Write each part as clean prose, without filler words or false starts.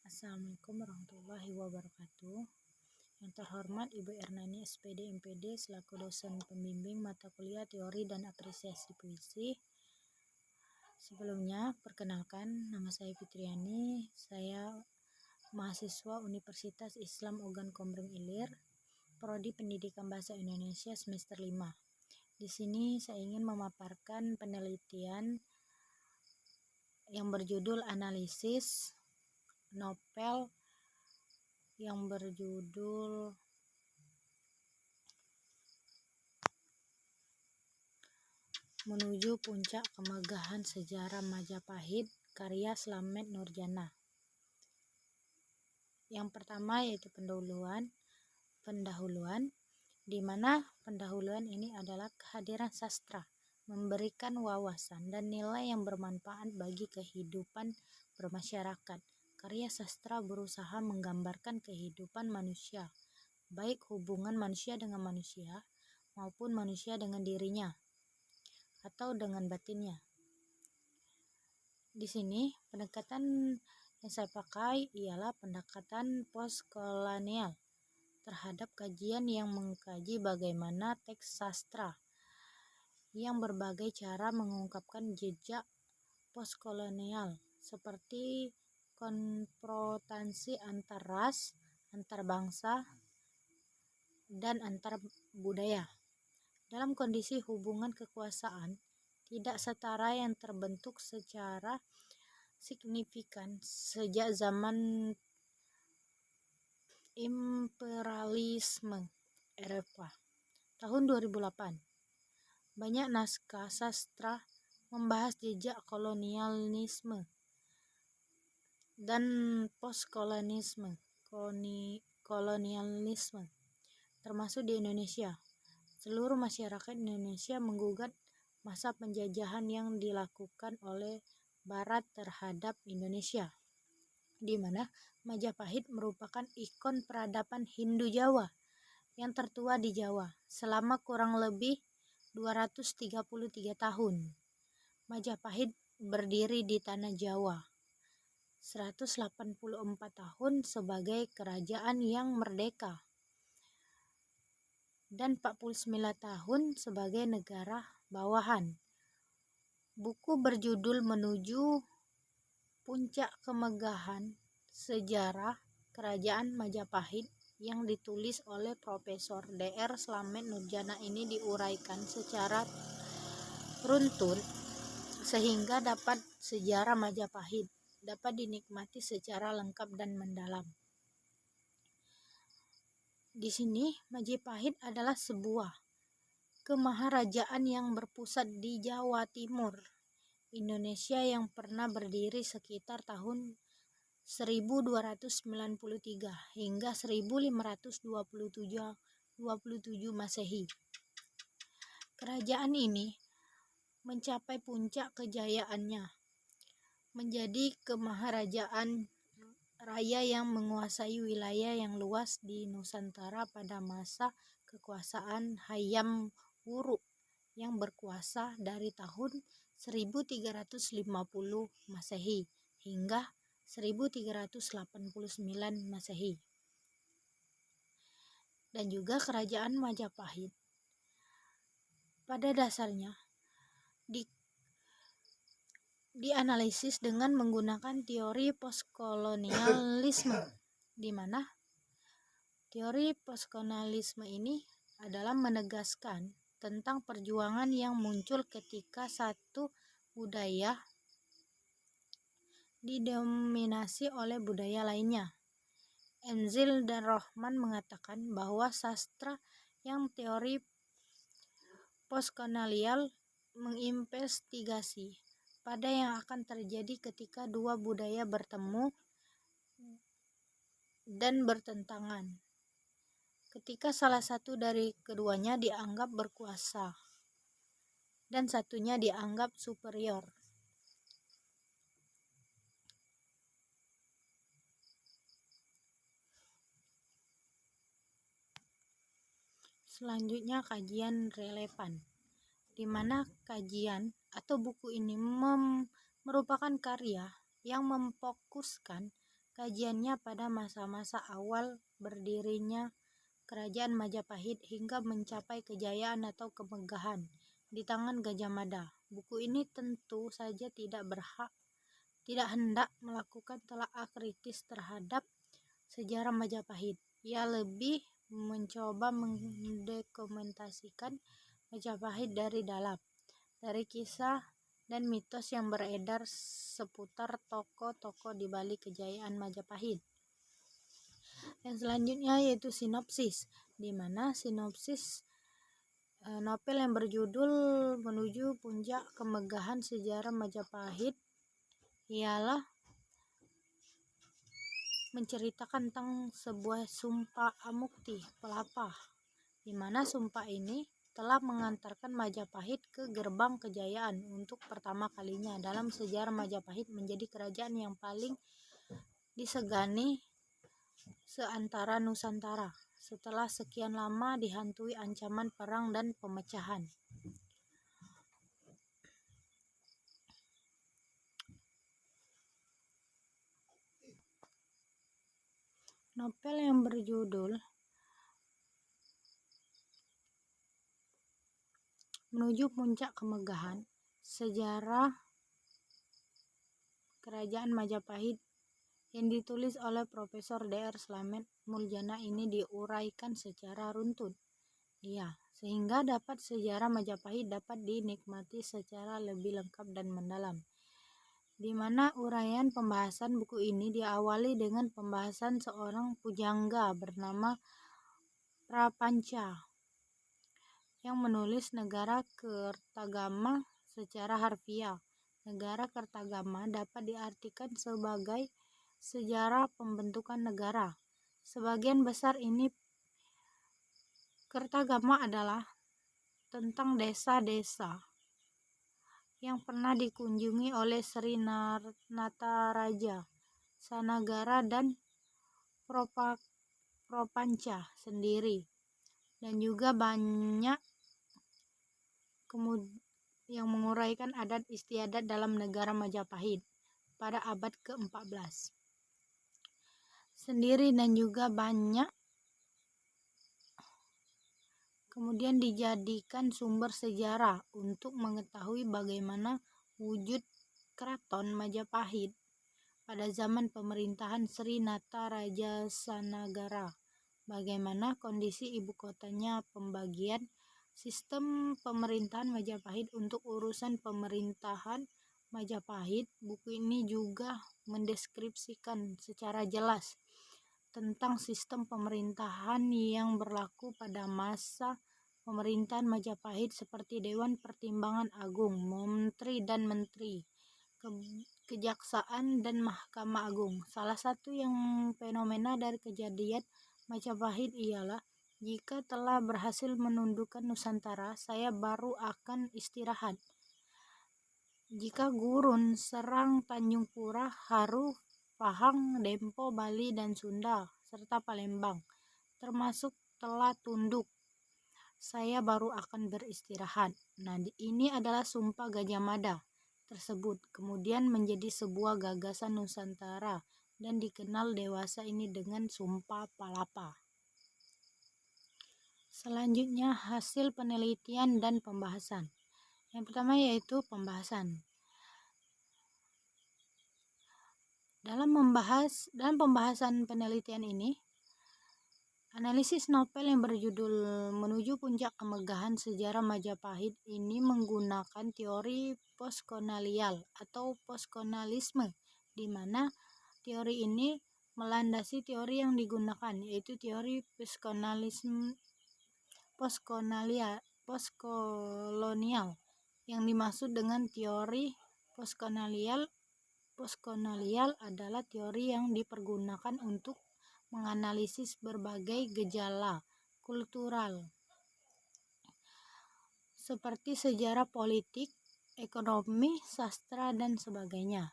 Assalamualaikum warahmatullahi wabarakatuh. Yang terhormat Ibu Ernani SPD MPD selaku dosen pembimbing mata kuliah teori dan apresiasi puisi. Sebelumnya, perkenalkan, nama saya Fitriani. Saya mahasiswa Universitas Islam Ugan Komering Ilir, Prodi Pendidikan Bahasa Indonesia semester 5. Di sini saya ingin memaparkan penelitian yang berjudul analisis novel yang berjudul Menuju Puncak Kemegahan Sejarah Majapahit karya Slamet Nurjana. Yang pertama yaitu pendahuluan, di mana pendahuluan ini adalah kehadiran sastra, memberikan wawasan dan nilai yang bermanfaat bagi kehidupan bermasyarakat. Karya sastra berusaha menggambarkan kehidupan manusia, baik hubungan manusia dengan manusia maupun manusia dengan dirinya atau dengan batinnya. Di sini pendekatan yang saya pakai ialah pendekatan postkolonial terhadap kajian yang mengkaji bagaimana teks sastra yang berbagai cara mengungkapkan jejak postkolonial seperti konfrontasi antar ras, antar bangsa, dan antar budaya. Dalam kondisi hubungan kekuasaan tidak setara yang terbentuk secara signifikan sejak zaman imperialisme Eropa tahun 2008. Banyak naskah sastra membahas jejak kolonialisme dan kolonialisme termasuk di Indonesia. Seluruh masyarakat Indonesia menggugat masa penjajahan yang dilakukan oleh Barat terhadap Indonesia, di mana Majapahit merupakan ikon peradaban Hindu Jawa yang tertua di Jawa selama kurang lebih 233 tahun. Majapahit berdiri di tanah Jawa 184 tahun sebagai kerajaan yang merdeka dan 49 tahun sebagai negara bawahan. Buku berjudul Menuju Puncak Kemegahan Sejarah Kerajaan Majapahit yang ditulis oleh Profesor Dr. Slamet Nurjana ini diuraikan secara runtun sehingga sejarah Majapahit dapat dinikmati secara lengkap dan mendalam. Di sini Majapahit adalah sebuah kemaharajaan yang berpusat di Jawa Timur, Indonesia yang pernah berdiri sekitar tahun 1293 hingga 1527 Masehi. Kerajaan ini mencapai puncak kejayaannya, menjadi kemaharajaan raya yang menguasai wilayah yang luas di Nusantara pada masa kekuasaan Hayam Wuruk yang berkuasa dari tahun 1350 Masehi hingga 1389 Masehi. Dan juga kerajaan Majapahit pada dasarnya dianalisis dengan menggunakan teori postkolonialisme, di mana teori postkolonialisme ini adalah menegaskan tentang perjuangan yang muncul ketika satu budaya didominasi oleh budaya lainnya. Enzil dan Rohman mengatakan bahwa sastra yang teori postkolonial menginvestigasi pada yang akan terjadi ketika dua budaya bertemu dan bertentangan, ketika salah satu dari keduanya dianggap berkuasa dan satunya dianggap superior. Selanjutnya kajian relevan, di mana kajian atau buku ini merupakan karya yang memfokuskan Kajiannya pada masa-masa awal berdirinya Kerajaan Majapahit hingga mencapai kejayaan atau kemegahan di tangan Gajah Mada. Buku ini tentu saja tidak hendak melakukan telaah kritis terhadap sejarah Majapahit. Ia lebih mencoba mendokumentasikan Majapahit dari dalam, dari kisah dan mitos yang beredar seputar tokoh-tokoh di balik kejayaan Majapahit. Yang selanjutnya yaitu sinopsis, di mana sinopsis novel yang berjudul Menuju Puncak Kemegahan Sejarah Majapahit ialah menceritakan tentang sebuah sumpah amukti pelapah, di mana sumpah ini telah mengantarkan Majapahit ke gerbang kejayaan untuk pertama kalinya dalam sejarah. Majapahit menjadi kerajaan yang paling disegani seantara Nusantara setelah sekian lama dihantui ancaman perang dan pemecahan. Novel yang berjudul Menuju Puncak Kemegahan Sejarah Kerajaan Majapahit yang ditulis oleh Profesor Dr. Slamet Muljana ini diuraikan secara runtut. Sehingga sejarah Majapahit dapat dinikmati secara lebih lengkap dan mendalam. Di mana uraian pembahasan buku ini diawali dengan pembahasan seorang pujangga bernama Prapanca yang menulis negara Kertagama secara harfiah. Negara Kertagama dapat diartikan sebagai sejarah pembentukan negara. Sebagian besar ini Kertagama adalah tentang desa-desa yang pernah dikunjungi oleh Sri Nataraja, Sanagara dan Propanca sendiri, dan juga banyak yang menguraikan adat istiadat dalam negara Majapahit pada abad ke-14 sendiri, dan juga banyak kemudian dijadikan sumber sejarah untuk mengetahui bagaimana wujud Keraton Majapahit pada zaman pemerintahan Sri Nataraja Sanagara, bagaimana kondisi ibu kotanya, pembagian sistem pemerintahan Majapahit untuk urusan pemerintahan Majapahit. Buku ini juga mendeskripsikan secara jelas tentang sistem pemerintahan yang berlaku pada masa pemerintahan Majapahit seperti Dewan Pertimbangan Agung, Menteri dan Menteri, Kejaksaan dan Mahkamah Agung. Salah satu yang fenomena dari kejadian Majapahit ialah jika telah berhasil menundukkan Nusantara, saya baru akan istirahat. Jika gurun serang Tanjung Pura, Haru, Pahang, Dempo, Bali, dan Sunda, serta Palembang, termasuk telah tunduk, saya baru akan beristirahat. Nah, ini adalah sumpah Gajah Mada tersebut, kemudian menjadi sebuah gagasan Nusantara dan dikenal dewasa ini dengan Sumpah Palapa. Selanjutnya hasil penelitian dan pembahasan. Yang pertama yaitu pembahasan. Dalam pembahasan penelitian ini, analisis novel yang berjudul Menuju Puncak Kemegahan Sejarah Majapahit ini menggunakan teori postkolonial atau postkolonialisme, di mana teori ini melandasi teori yang digunakan, yaitu teori postkolonial. Yang dimaksud dengan teori postkolonial adalah teori yang dipergunakan untuk menganalisis berbagai gejala kultural seperti sejarah politik, ekonomi, sastra, dan sebagainya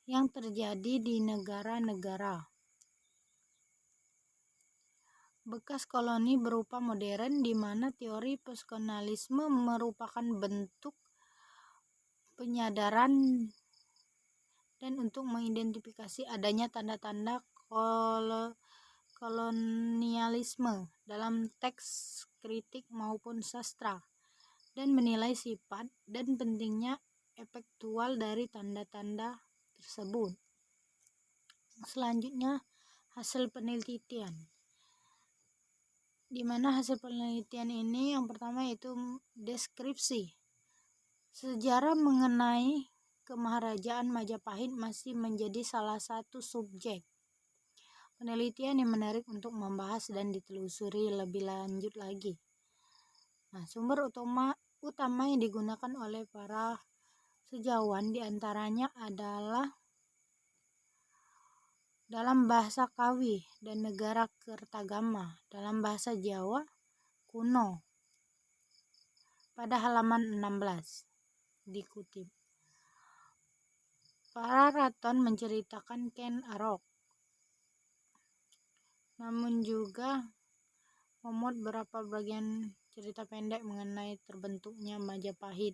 yang terjadi di negara-negara bekas koloni berupa modern, di mana teori postkolonialisme merupakan bentuk penyadaran dan untuk mengidentifikasi adanya tanda-tanda kolonialisme dalam teks kritik maupun sastra, dan menilai sifat dan pentingnya efektual dari tanda-tanda tersebut. Selanjutnya, hasil penelitian. Di mana hasil penelitian ini yang pertama yaitu deskripsi. Sejarah mengenai Kemaharajaan Majapahit masih menjadi salah satu subjek penelitian yang menarik untuk membahas dan ditelusuri lebih lanjut lagi. Nah, sumber utama yang digunakan oleh para sejawat diantaranya adalah dalam bahasa Kawi dan Negara Kertagama dalam bahasa Jawa kuno pada halaman 16 dikutip. Para raton menceritakan Ken Arok, namun juga memuat beberapa bagian cerita pendek mengenai terbentuknya Majapahit.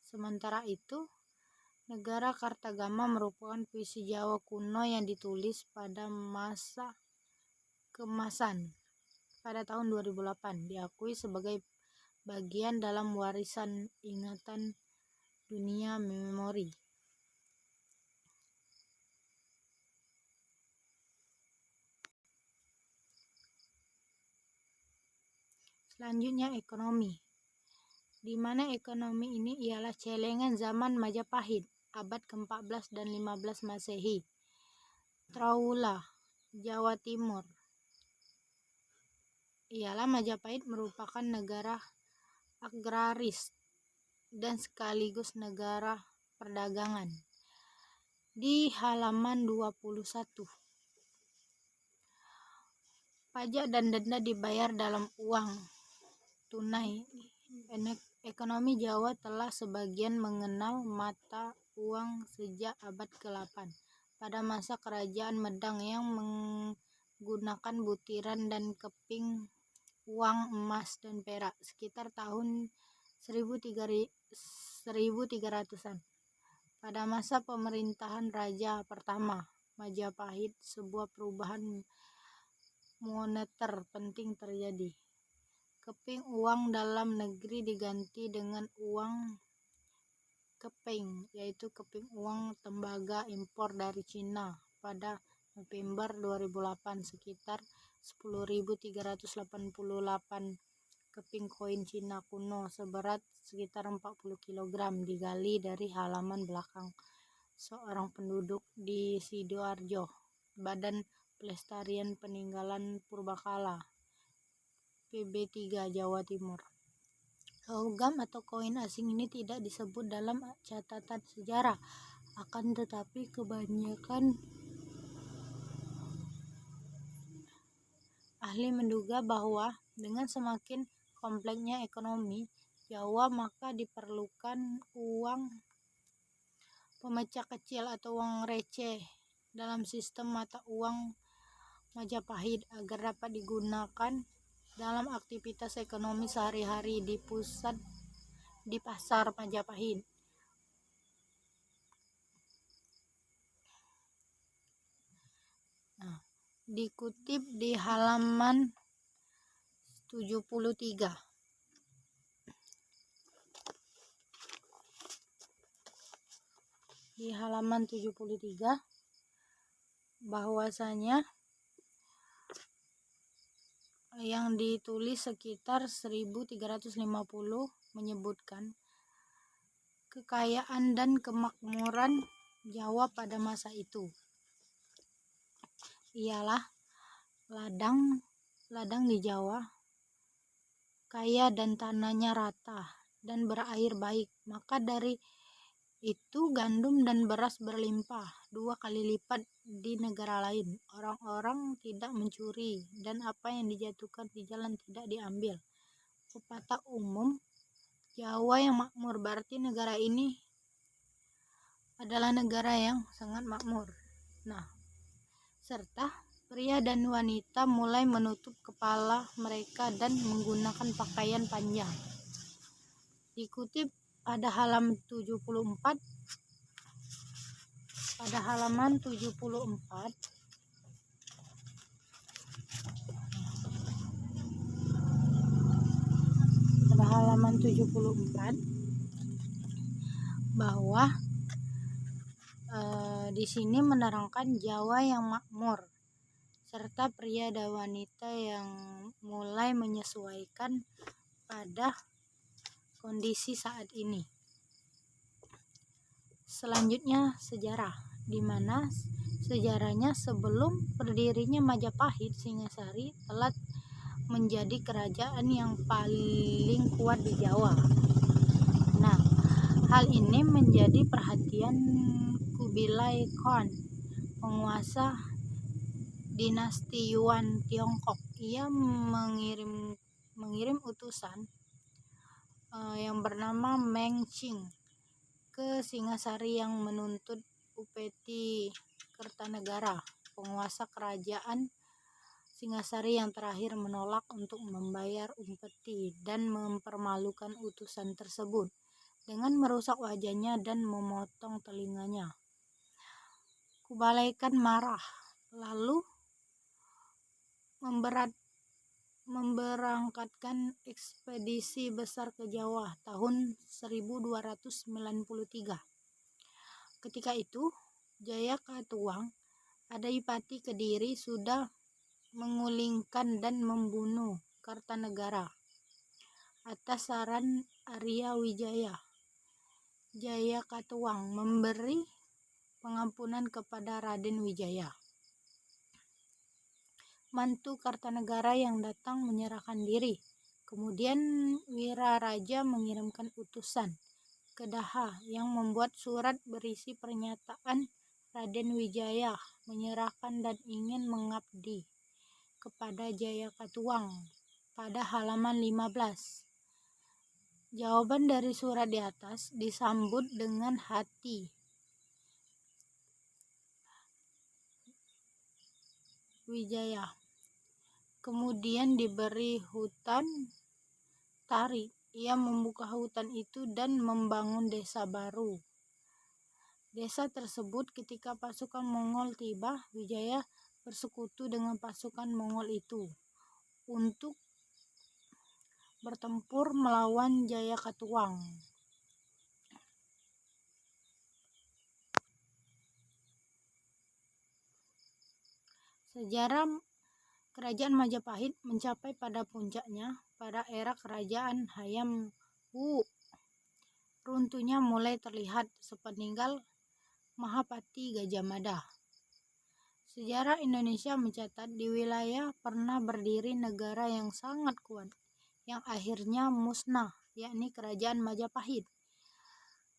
Sementara itu, Negara Kartagama merupakan puisi Jawa kuno yang ditulis pada masa keemasan pada tahun 2008, diakui sebagai bagian dalam warisan ingatan dunia memori. Selanjutnya ekonomi, di mana ekonomi ini ialah celengan zaman Majapahit abad ke-14 dan 15 Masehi. Traulah, Jawa Timur. Ialah Majapahit merupakan negara agraris dan sekaligus negara perdagangan. Di halaman 21. Pajak dan denda dibayar dalam uang tunai. Ekonomi Jawa telah sebagian mengenal mata uang sejak abad ke-8 pada masa kerajaan Medang yang menggunakan butiran dan keping uang emas dan perak sekitar tahun 1300-an. Pada masa pemerintahan Raja pertama Majapahit, sebuah perubahan moneter penting terjadi. Keping uang dalam negeri diganti dengan uang keping, yaitu keping uang tembaga impor dari Cina pada November 2008 sekitar 10.388 keping koin Cina kuno seberat sekitar 40 kg digali dari halaman belakang seorang penduduk di Sidoarjo, Badan Pelestarian Peninggalan Purbakala, PB3 Jawa Timur. Logam atau koin asing ini tidak disebut dalam catatan sejarah, akan tetapi kebanyakan ahli menduga bahwa dengan semakin kompleksnya ekonomi Jawa maka diperlukan uang pemecah kecil atau uang receh dalam sistem mata uang Majapahit agar dapat digunakan dalam aktivitas ekonomi sehari-hari di pasar Majapahit. Nah, dikutip di halaman 73. Di halaman 73 bahwasanya yang ditulis sekitar 1350 menyebutkan kekayaan dan kemakmuran Jawa pada masa itu ialah ladang di Jawa kaya dan tanahnya rata dan berair baik, maka dari itu gandum dan beras berlimpah 2 kali lipat di negara lain. Orang-orang tidak mencuri dan apa yang dijatuhkan di jalan tidak diambil. Pepatah umum Jawa yang makmur berarti negara ini adalah negara yang sangat makmur. Nah, serta pria dan wanita mulai menutup kepala mereka dan menggunakan pakaian panjang. Dikutip pada halaman 74, pada halaman 74. Pada halaman 74 bahwa di sini menerangkan Jawa yang makmur serta pria dan wanita yang mulai menyesuaikan pada kondisi saat ini. Selanjutnya sejarah, di mana sejarahnya sebelum berdirinya Majapahit, Singasari telah menjadi kerajaan yang paling kuat di Jawa. Nah, hal ini menjadi perhatian Kubilai Khan, penguasa dinasti Yuan Tiongkok. Ia mengirim utusan yang bernama Meng Qing ke Singasari yang menuntut Upeti Kertanegara, penguasa kerajaan Singasari yang terakhir, menolak untuk membayar upeti dan mempermalukan utusan tersebut dengan merusak wajahnya dan memotong telinganya. Kubilai Khan marah, lalu memberangkatkan ekspedisi besar ke Jawa tahun 1293. Ketika itu, Jayakatwang, Adipati Kediri, sudah mengulingkan dan membunuh Kartanegara. Atas saran Arya Wijaya, Jayakatwang memberi pengampunan kepada Raden Wijaya, mantu Kartanegara yang datang menyerahkan diri. Kemudian Wiraraja mengirimkan utusan ke Daha yang membuat surat berisi pernyataan Raden Wijaya menyerahkan dan ingin mengabdi kepada Jayakatwang. Pada halaman 15, jawaban dari surat di atas disambut dengan hati Wijaya. Kemudian diberi hutan Tari. Ia membuka hutan itu dan membangun desa baru. Desa tersebut, ketika pasukan Mongol tiba, Wijaya bersekutu dengan pasukan Mongol itu untuk bertempur melawan Jayakatwang. Sejarah Kerajaan Majapahit mencapai pada puncaknya pada era Kerajaan Hayam Wu. Runtuhnya mulai terlihat sepeninggal Mahapati Gajah Mada. Sejarah Indonesia mencatat di wilayah pernah berdiri negara yang sangat kuat, yang akhirnya musnah, yakni Kerajaan Majapahit.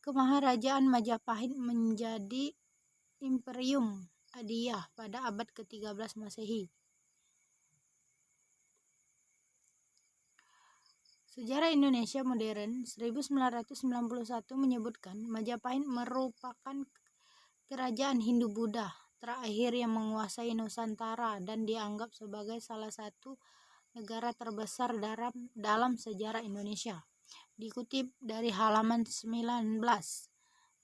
Kemaharajaan Majapahit menjadi Imperium Adiyah pada abad ke-13 Masehi. Sejarah Indonesia modern 1991 menyebutkan Majapahit merupakan kerajaan Hindu-Buddha terakhir yang menguasai Nusantara dan dianggap sebagai salah satu negara terbesar dalam sejarah Indonesia. Dikutip dari halaman 19.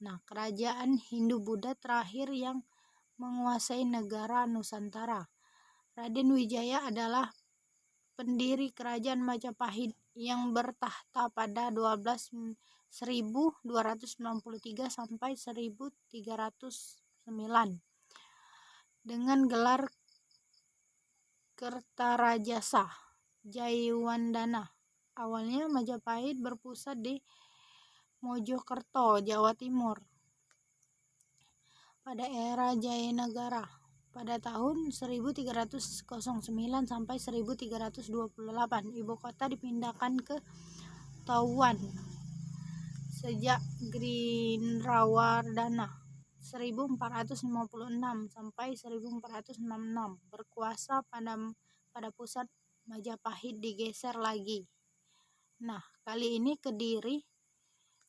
Nah, kerajaan Hindu-Buddha terakhir yang menguasai negara Nusantara. Raden Wijaya adalah pendiri kerajaan Majapahit yang bertahta pada 1293 sampai 1309 dengan gelar Kertarajasa Jaiwandana. Awalnya Majapahit berpusat di Mojokerto, Jawa Timur. Pada era Jayanagara pada tahun 1309 sampai 1328, ibu kota dipindahkan ke Tauan. Sejak Grinrawardana 1456 sampai 1466 berkuasa pada pusat, Majapahit digeser lagi. Nah, kali ini Kediri.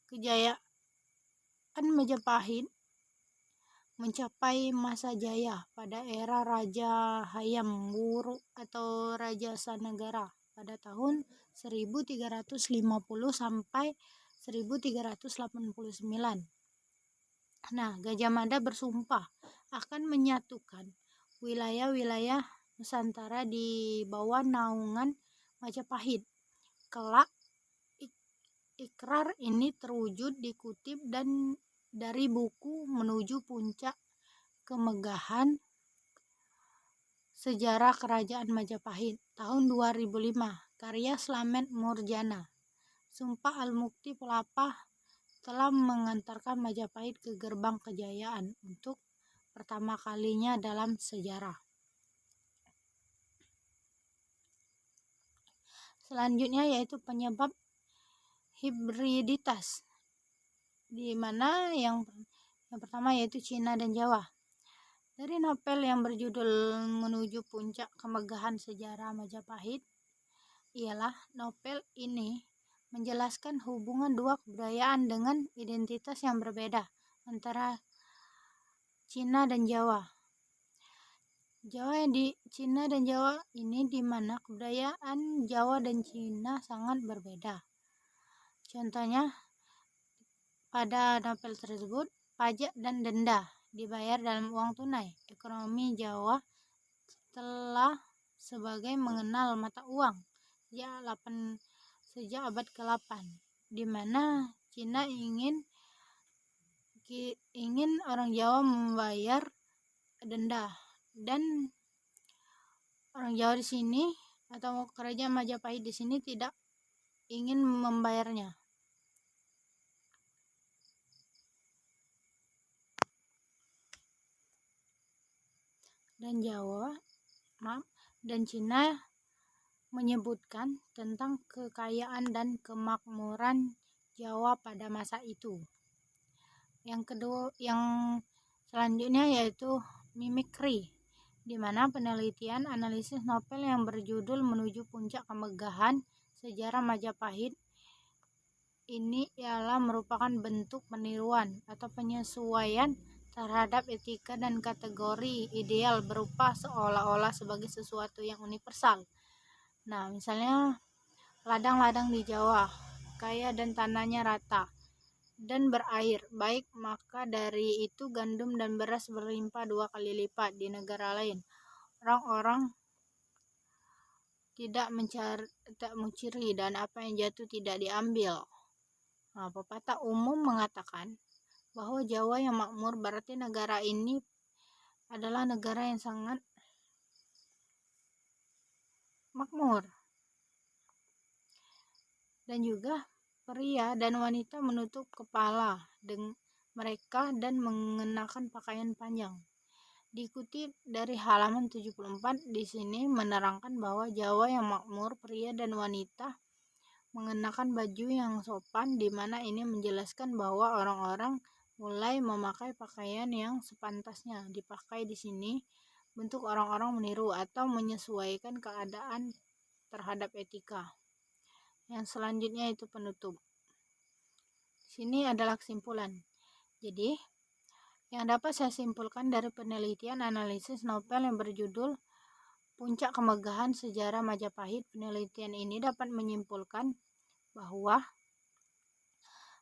Kejayaan Majapahit mencapai masa jaya pada era Raja Hayam Wuruk atau Raja Sanagara pada tahun 1350 sampai 1389. Nah, Gajah Mada bersumpah akan menyatukan wilayah-wilayah Nusantara di bawah naungan Majapahit. Kelak ikrar ini terwujud dikutip dan dari buku Menuju Puncak Kemegahan Sejarah Kerajaan Majapahit tahun 2005 karya Slamet Murjana. Sumpah Al-Mukti Pelapah telah mengantarkan Majapahit ke gerbang kejayaan untuk pertama kalinya dalam sejarah. Selanjutnya yaitu penyebab hibriditas, di mana yang pertama yaitu Cina dan Jawa. Dari novel yang berjudul Menuju Puncak Kemegahan Sejarah Majapahit, ialah novel ini menjelaskan hubungan dua kebudayaan dengan identitas yang berbeda antara Cina dan Jawa. Cina dan Jawa ini di mana kebudayaan Jawa dan Cina sangat berbeda. Contohnya pada novel tersebut, pajak dan denda dibayar dalam uang tunai. Ekonomi Jawa telah sebagai mengenal mata uang sejak abad ke-8, di mana Cina ingin orang Jawa membayar denda, dan orang Jawa di sini atau kerajaan Majapahit di sini tidak ingin membayarnya. Dan Cina menyebutkan tentang kekayaan dan kemakmuran Jawa pada masa itu. Yang selanjutnya yaitu mimikri, di mana penelitian analisis novel yang berjudul Menuju Puncak Kemegahan Sejarah Majapahit ini ialah merupakan bentuk peniruan atau penyesuaian terhadap etika dan kategori ideal berupa seolah-olah sebagai sesuatu yang universal. Nah, misalnya ladang-ladang di Jawa kaya dan tanahnya rata dan berair baik, maka dari itu gandum dan beras berlimpah 2 kali lipat di negara lain. Orang-orang tidak mencuri dan apa yang jatuh tidak diambil. Nah, pepatah umum mengatakan bahwa Jawa yang makmur berarti negara ini adalah negara yang sangat makmur. Dan juga pria dan wanita menutup kepala mereka dan mengenakan pakaian panjang. Dikutip dari halaman 74, di sini menerangkan bahwa Jawa yang makmur, pria dan wanita mengenakan baju yang sopan, di mana ini menjelaskan bahwa orang-orang mulai memakai pakaian yang sepantasnya dipakai di sini. Bentuk orang-orang meniru atau menyesuaikan keadaan terhadap etika. Yang selanjutnya itu penutup. Sini adalah kesimpulan. Jadi, yang dapat saya simpulkan dari penelitian analisis novel yang berjudul Puncak Kemegahan Sejarah Majapahit, penelitian ini dapat menyimpulkan bahwa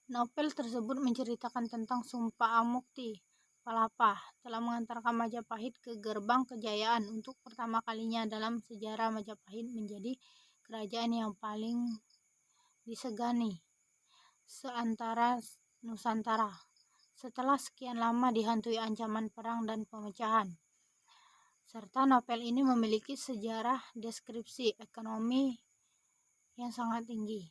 novel tersebut menceritakan tentang Sumpah Al-Mukti Pelapah telah mengantarkan Majapahit ke gerbang kejayaan untuk pertama kalinya dalam sejarah. Majapahit menjadi kerajaan yang paling disegani seantara Nusantara setelah sekian lama dihantui ancaman perang dan pemecahan. Serta novel ini memiliki sejarah deskripsi ekonomi yang sangat tinggi.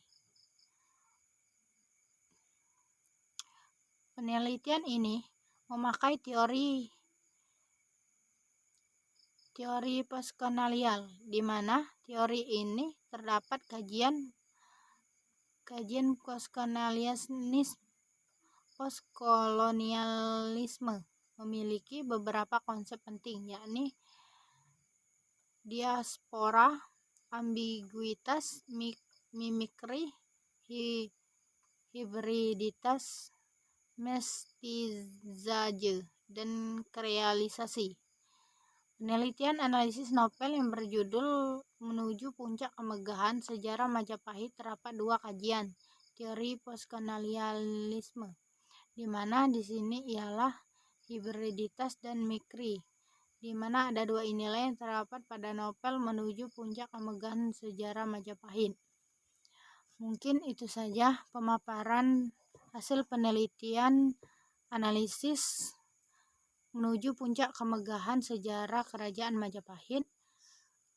Penelitian ini memakai teori postkolonial, di mana teori ini terdapat kajian postkolonialisme memiliki beberapa konsep penting, yakni diaspora, ambiguitas, mimikri, hibriditas, mestizaje, dan krealisasi. Penelitian analisis novel yang berjudul Menuju Puncak Kemegahan Sejarah Majapahit terdapat 2 kajian teori postkolonialisme, di mana di sini ialah hibriditas dan mimikri, di mana ada dua nilai yang terdapat pada novel Menuju Puncak Kemegahan Sejarah Majapahit. Mungkin itu saja pemaparan hasil penelitian analisis Menuju Puncak Kemegahan Sejarah Kerajaan Majapahit.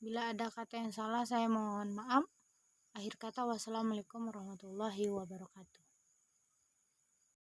Bila ada kata yang salah, saya mohon maaf. Akhir kata, wassalamualaikum warahmatullahi wabarakatuh.